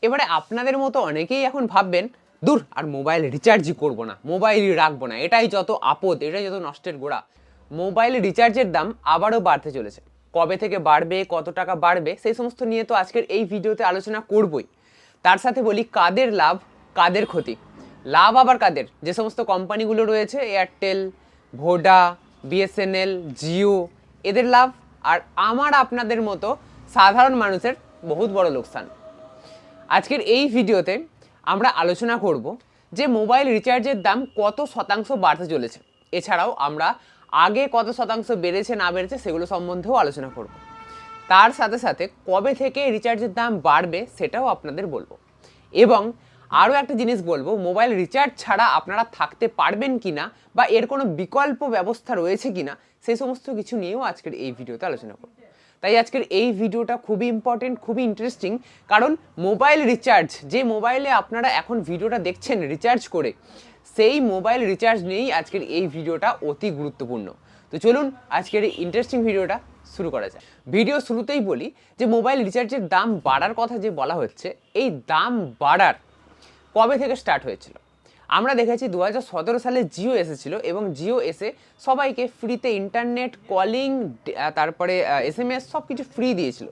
এবারে আপনাদের মতো অনেকেই এখন ভাববেন, দূর আর মোবাইল রিচার্জই করবো না, মোবাইলই রাখবো না, এটাই যত আপদ, এটাই যত নষ্টের গোড়া। মোবাইল রিচার্জের দাম আবারও বাড়তে চলেছে। কবে থেকে বাড়বে, কত টাকা বাড়বে, সেই সমস্ত নিয়ে তো আজকের এই ভিডিওতে আলোচনা করবই। তার সাথে বলি কাদের লাভ কাদের ক্ষতি। লাভ আবার কাদের, যে সমস্ত কোম্পানিগুলো রয়েছে, এয়ারটেল, ভোডা, বিএসএনএল, জিও, এদের লাভ। আর আমার আপনাদের মতো সাধারণ মানুষের বহুত বড় লোকসান। আজকের এই ভিডিওতে আমরা আলোচনা করব যে মোবাইল রিচার্জের দাম কত শতাংশ বাড়তে চলেছে। এছাড়াও আমরা আগে কত শতাংশ বেড়েছে না বেড়েছে সেগুলো সম্বন্ধেও আলোচনা করব। তার সাথে সাথে কবে থেকে রিচার্জের দাম বাড়বে সেটাও আপনাদের বলবো। এবং আরও একটা জিনিস বলবো, মোবাইল রিচার্জ ছাড়া আপনারা থাকতে পারবেন কিনা বা এর কোনো বিকল্প ব্যবস্থা রয়েছে কিনা সেই সমস্ত কিছু নিয়েও আজকের এই ভিডিওতে আলোচনা করব। তাই আজকের এই ভিডিওটা খুবই ইম্পর্টেন্ট, খুবই ইন্টারেস্টিং, কারণ মোবাইল রিচার্জ, যে মোবাইলে আপনারা এখন ভিডিওটা দেখছেন রিচার্জ করে, সেই মোবাইল রিচার্জ নিয়েই আজকের এই ভিডিওটা অতি গুরুত্বপূর্ণ। তো চলুন আজকের এই ইন্টারেস্টিং ভিডিওটা শুরু করা যায়। ভিডিও শুরুতেই বলি যে মোবাইল রিচার্জের দাম বাড়ার কথা যে বলা হচ্ছে, এই দাম বাড়ার কবে থেকে স্টার্ট হয়েছিল। আমরা দেখেছি 2017 সালে জিও এসেছিল এবং জিও এসে সবাইকে ফ্রিতে ইন্টারনেট, কলিং, তারপরে SMS সব কিছু ফ্রি দিয়েছিল।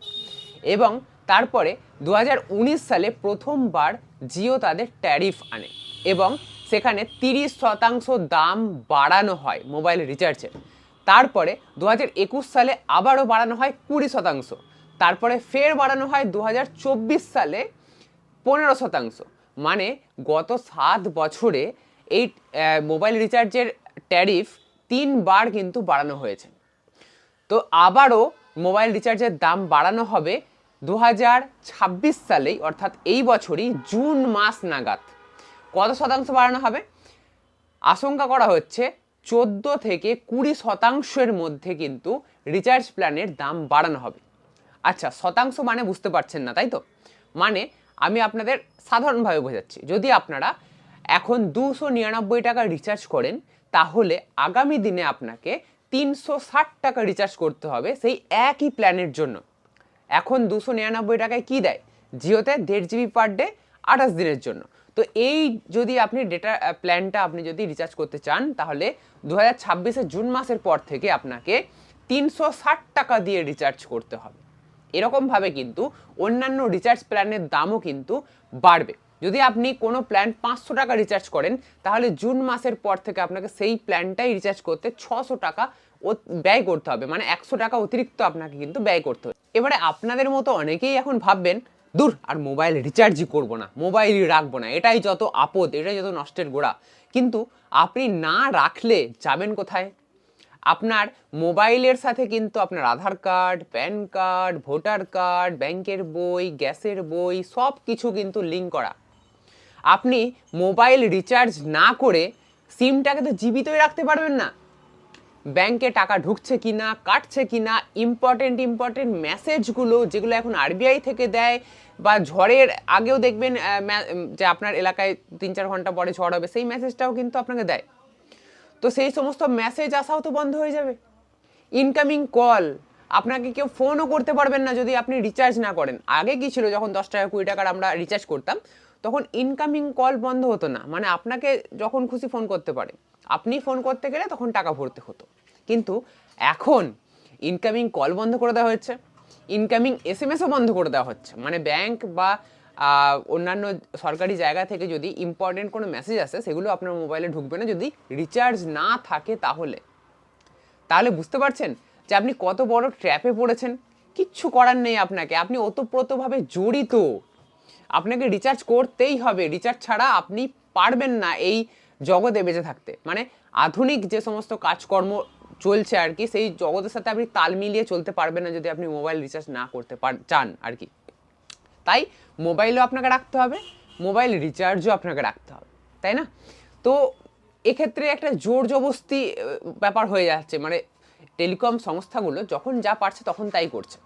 এবং তারপরে 2019 সালে প্রথমবার জিও তাদের ট্যারিফ আনে এবং সেখানে 30% দাম বাড়ানো হয় মোবাইল রিচার্জের। তারপরে 2021 সালে আবারও বাড়ানো হয় 20%। তারপরে ফের বাড়ানো হয় 2024 সালে 15%। মানে গত 7 বছরে এই মোবাইল রিচার্জের ট্যারিফ 3বার কিন্তু বাড়ানো হয়েছে। তো আবারও মোবাইল রিচার্জের দাম বাড়ানো হবে 2026 সালেই, অর্থাৎ এই বছরই জুন মাস নাগাদ। কত শতাংশ বাড়ানো হবে? আশঙ্কা করা হচ্ছে 14 থেকে 20% মধ্যে কিন্তু রিচার্জ প্ল্যানের দাম বাড়ানো হবে। আচ্ছা, শতাংশ মানে বুঝতে পারছেন না, তাই তো? মানে আমি আপনাদের সাধারণভাবে বোঝাচ্ছি, যদি আপনারা এখন 299 টাকা রিচার্জ করেন, তাহলে আগামী দিনে আপনাকে 360 টাকা রিচার্জ করতে হবে সেই একই প্ল্যানের জন্য। এখন 299 টাকায় কি দেয়? জিওতে 1.5 GB পার ডে 28 দিনের জন্য। তো এই যদি আপনি ডেটা প্ল্যানটা আপনি যদি রিচার্জ করতে চান, তাহলে 2026 জুন মাসের পর থেকে আপনাকে 360 টাকা দিয়ে রিচার্জ করতে হবে। এরকমভাবে কিন্তু অন্যান্য রিচার্জ প্ল্যানের দামও কিন্তু বাড়বে। যদি আপনি কোনো প্ল্যান 500 টাকা রিচার্জ করেন, তাহলে জুন মাসের পর থেকে আপনাকে সেই প্ল্যানটাই রিচার্জ করতে 600 টাকা ব্যয় করতে হবে, মানে 100 টাকা অতিরিক্ত আপনাকে কিন্তু ব্যয় করতে হবে। এবারে আপনাদের মতো অনেকেই এখন ভাববেন, দূর আর মোবাইল রিচার্জই করবো না, মোবাইলই রাখবো না, এটাই যত আপদ, এটাই যত নষ্টের গোড়া। কিন্তু আপনি না রাখলে যাবেন কোথায়? আপনার মোবাইলের সাথে কিন্তু আপনার Aadhaar card, PAN card, voter card, ব্যাংকের বই, গ্যাসের বই সব কিছু কিন্তু লিঙ্ক করা। আপনি মোবাইল রিচার্জ না করে সিমটাকে তো জীবিতই রাখতে পারবেন না। ব্যাংকে টাকা ঢুকছে কিনা, কাটছে কিনা, ইম্পর্টেন্ট মেসেজগুলো যেগুলো এখন আরবিআই থেকে দেয়, বা ঝড়ের আগেও দেখবেন যে আপনার এলাকায় 3-4 ঘন্টা পরে ঝড় হবে, সেই মেসেজটাও কিন্তু আপনাকে দেয়। তো সেই সমস্ত মেসেজ আসাও তো বন্ধ হয়ে যাবে। ইনকামিং কল, আপনাকে কেউ ফোনও করতে পারবেন না যদি আপনি রিচার্জ না করেন। আগে কি ছিল, যখন 10 টাকা 20 টাকার আমরা রিচার্জ করতাম, তখন ইনকামিং কল বন্ধ হতো না, মানে আপনাকে যখন খুশি ফোন করতে পারে, আপনি ফোন করতে গেলে তখন টাকা ভরতে হতো। কিন্তু এখন ইনকামিং কল বন্ধ করে দেওয়া হয়েছে, ইনকামিং SMS ও বন্ধ করে দেওয়া হচ্ছে। মানে ব্যাংক বা অন্যান্য সরকারি জায়গা থেকে যদি ইম্পর্টেন্ট কোনো মেসেজ আসে, সেগুলো আপনার মোবাইলে ঢুকবে না যদি রিচার্জ না থাকে। তাহলে বুঝতে পারছেন যে আপনি কত বড় ট্র্যাপে পড়েছেন। কিচ্ছু করার নেই আপনাকে, আপনি ওতপ্রোতভাবে জড়িত, আপনাকে রিচার্জ করতেই হবে। রিচার্জ ছাড়া আপনি পারবেন না এই জগতে বেঁচে থাকতে। মানে আধুনিক যে সমস্ত কাজকর্ম চলছে আর কি, সেই জগতের সাথে আপনি তাল মিলিয়ে চলতে পারবেন না যদি আপনি মোবাইল রিচার্জ না করতে চান আর কি। তাই মোবাইলও আপনাকে রাখতে হবে, মোবাইল রিচার্জও আপনাকে রাখতে হবে, তাই না? তো এক্ষেত্রে একটা জোর জবস্তি ব্যাপার হয়ে যাচ্ছে। মানে টেলিকম সংস্থাগুলো যখন যা পারছে তখন তাই করছে,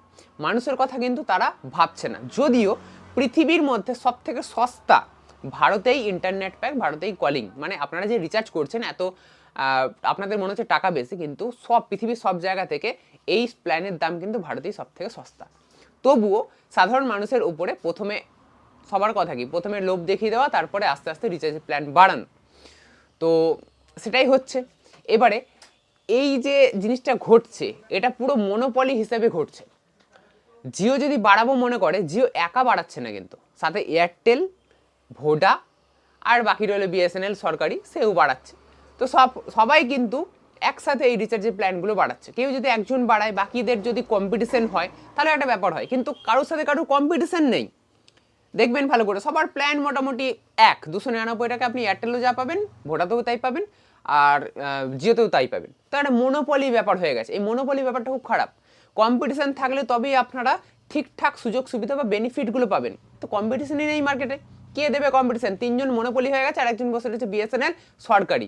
মানুষের কথা কিন্তু তারা ভাবছে না। যদিও পৃথিবীর মধ্যে সব থেকে সস্তা ভারতেই ইন্টারনেট প্যাক, ভারতেই কলিং, মানে আপনারা যে রিচার্জ করছেন এত আপনাদের মনে হচ্ছে টাকা বেশি, কিন্তু পৃথিবীর সব জায়গা থেকে এই প্ল্যানের দাম কিন্তু ভারতেই সব থেকে সস্তা। তবুও সাধারণ মানুষের উপরে প্রথমে সবার কথা কি প্রথমে লোভ দেখিয়ে দেওয়া, তারপরে আস্তে আস্তে রিচার্জের প্ল্যান বাড়ানো। তো সেটাই হচ্ছে। এবারে এই যে জিনিসটা ঘটছে এটা পুরো মনোপলি হিসেবে ঘটছে। জিও যদি বাড়াবো মনে করে, জিও একা বাড়াচ্ছে না কিন্তু, সাথে এয়ারটেল, ভোডা আর বাকি রইল বিএসএনএল সরকারি, সেও বাড়াচ্ছে। তো সবাই কিন্তু একসাথে এই রিচার্জের প্ল্যানগুলো বাড়াচ্ছে। কেউ যদি একজন বাড়ায়, বাকিদের যদি কম্পিটিশন হয় তাহলে একটা ব্যাপার হয়, কিন্তু কারোর সাথে কারোর কম্পিটিশন নেই। দেখবেন ভালো করে সবার প্ল্যান মোটামুটি 299 টাকা আপনি এয়ারটেলও যা পাবেন, ভোডাতেও তাই পাবেন, আর জিওতেও তাই পাবেন। তো একটা মনোপলি ব্যাপার হয়ে গেছে। এই মনোপলি ব্যাপারটা খুব খারাপ। কম্পিটিশন থাকলে তবেই আপনারা ঠিকঠাক সুযোগ সুবিধা বা বেনিফিটগুলো পাবেন। তো কম্পিটিশনই নেই মার্কেটে, কে দেবে কম্পিটিশন? 3জন মনোপলি হয়ে গেছে আর একজন বসে রয়েছে বিএসএনএল সরকারি,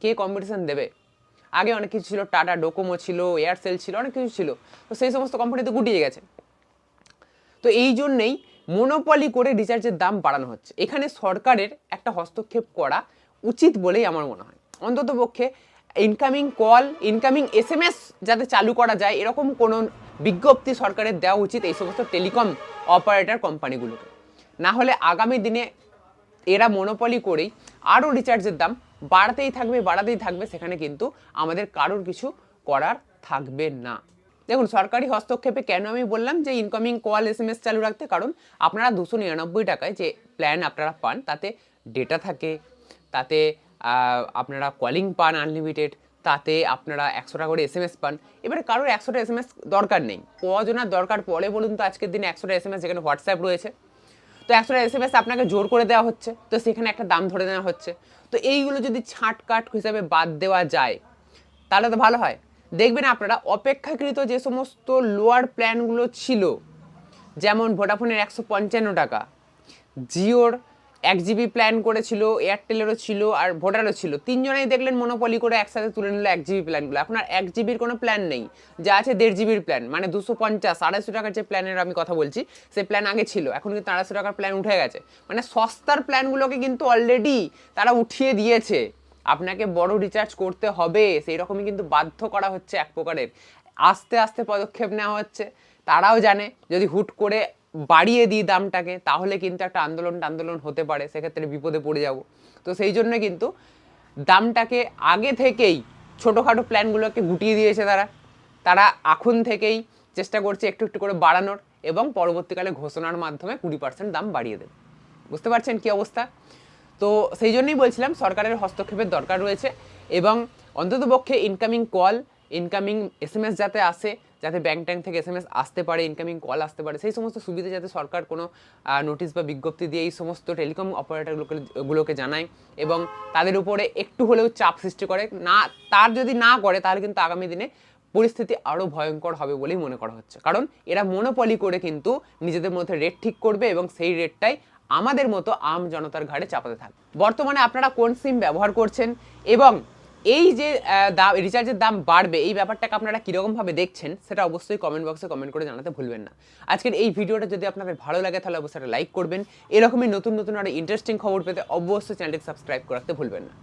কে কম্পিটিশন দেবে? আগে অনেক কিছু ছিল, টাটা ডোকোমো ছিল, এয়ারসেল ছিল, অনেক কিছু ছিল, তো সেই সমস্ত কোম্পানি তো গুটিয়ে গেছে। তো এই জন্যেই মনোপলি করে রিচার্জের দাম বাড়ানো হচ্ছে। এখানে সরকারের একটা হস্তক্ষেপ করা উচিত বলেই আমার মনে হয়। অন্তত পক্ষে ইনকামিং কল, ইনকামিং এসএমএস যাতে চালু করা যায় এরকম কোনো বিজ্ঞপ্তি সরকারের দেওয়া উচিত এই সমস্ত টেলিকম অপারেটর কোম্পানিগুলোকে। না হলে আগামী দিনে এরা মনোপলি করেই আরও রিচার্জের দাম বাড়াতেই থাকবে, সেখানে কিন্তু আমাদের কারোর কিছু করার থাকবে না। দেখুন, সরকারি হস্তক্ষেপে কেন আমি বললাম যে ইনকামিং কল এসএমএস চালু রাখতে, কারণ আপনারা 299 টাকায় যে প্ল্যান আপনারা পান তাতে ডেটা থাকে, তাতে আপনারা কলিং পান আনলিমিটেড, তাতে আপনারা 100 টাকা করে এসএমএস পান। এবারে কারোর 100টা এসএমএস দরকার নেই, কজনের দরকার পড়ে বলুন তো আজকের দিনে 100টা এসএমএস, যেখানে হোয়াটসঅ্যাপ রয়েছে। তো 100টা এসএমএস আপনাকে জোর করে দেওয়া হচ্ছে, তো সেখানে একটা দাম ধরে নেওয়া হচ্ছে। তো এইগুলো যদি ছাঁটকাট হিসাবে বাদ দেওয়া যায় তাহলে তো ভালো হয়। দেখবেন আপনারা অপেক্ষাকৃত যে সমস্ত লোয়ার প্ল্যানগুলো ছিল, যেমন ভোডাফোনের 155 টাকা, জিওর 1 জিবি প্ল্যান করেছিল, এয়ারটেলেরও ছিল আর ভোডারও ছিল, তিনজনেই দেখলেন মনোপলি করে একসাথে তুলে নিল 1 জিবি প্ল্যানগুলো। এখন আর 1 জিবির কোনো প্ল্যান নেই, যা আছে 1.5 জিবির প্ল্যান, মানে 250 250 টাকার যে প্ল্যানের আমি কথা বলছি সেই প্ল্যান আগে ছিল, এখন কিন্তু 250 টাকার প্ল্যান উঠে গেছে। মানে সস্তার প্ল্যানগুলোকে কিন্তু অলরেডি তারা উঠিয়ে দিয়েছে। আপনাকে বড় রিচার্জ করতে হবে সেই রকমই কিন্তু বাধ্য করা হচ্ছে এক প্রকারের। আস্তে আস্তে পদক্ষেপ নেওয়া হচ্ছে। তারাও জানে যদি হুট করে বাড়িয়ে দিই দামটাকে তাহলে কিন্তু একটা আন্দোলন হতে পারে, সেক্ষেত্রে বিপদে পড়ে যাব। তো সেই জন্য কিন্তু দামটাকে আগে থেকেই ছোটোখাটো প্ল্যানগুলোকে গুটিয়ে দিয়েছে তারা এখন থেকেই চেষ্টা করছে একটু একটু করে বাড়ানোর, এবং পরবর্তীকালে ঘোষণার মাধ্যমে 20% দাম বাড়িয়ে দেবে। বুঝতে পারছেন কী অবস্থা? তো সেই জন্যই বলছিলাম সরকারের হস্তক্ষেপের দরকার রয়েছে, এবং অন্ততপক্ষে ইনকামিং কল, ইনকামিং এসএমএস যাতে আসে, যাতে ব্যাংক ট্যাঙ্ক থেকে এসএমএস আসতে পারে, ইনকামিং কল আসতে পারে, সেই সমস্ত সুবিধা যাতে সরকার কোনো নোটিশ বা বিজ্ঞপ্তি দিয়ে এই সমস্ত টেলিকম অপারেটরগুলোকে জানায়, এবং তাদের উপরে একটু হলেও চাপ সৃষ্টি করে। না, তার যদি না করে তাহলে কিন্তু আগামী দিনে পরিস্থিতি আরও ভয়ঙ্কর হবে বলেই মনে করা হচ্ছে। কারণ এরা মনোপলি করে কিন্তু নিজেদের মধ্যে রেট ঠিক করবে, এবং সেই রেটটাই আমাদের মতো আম জনতার ঘাড়ে চাপাতে থাকবে। বর্তমানে আপনারা কোন সিম ব্যবহার করছেন, এবং এই যে রিচার্জের দাম বাড়বে এই ব্যাপারটাকে আপনারা কীরকমভাবে দেখছেন সেটা অবশ্যই কমেন্ট বক্সে কমেন্ট করে জানাতে ভুলবেন না। আজকের এই ভিডিওটা যদি আপনাদের ভালো লাগে তাহলে অবশ্যই লাইক করবেন। এরকমই নতুন নতুন আরও ইন্টারেস্টিং খবর পেতে অবশ্যই চ্যানেলটিকে সাবস্ক্রাইব করতে ভুলবেন না।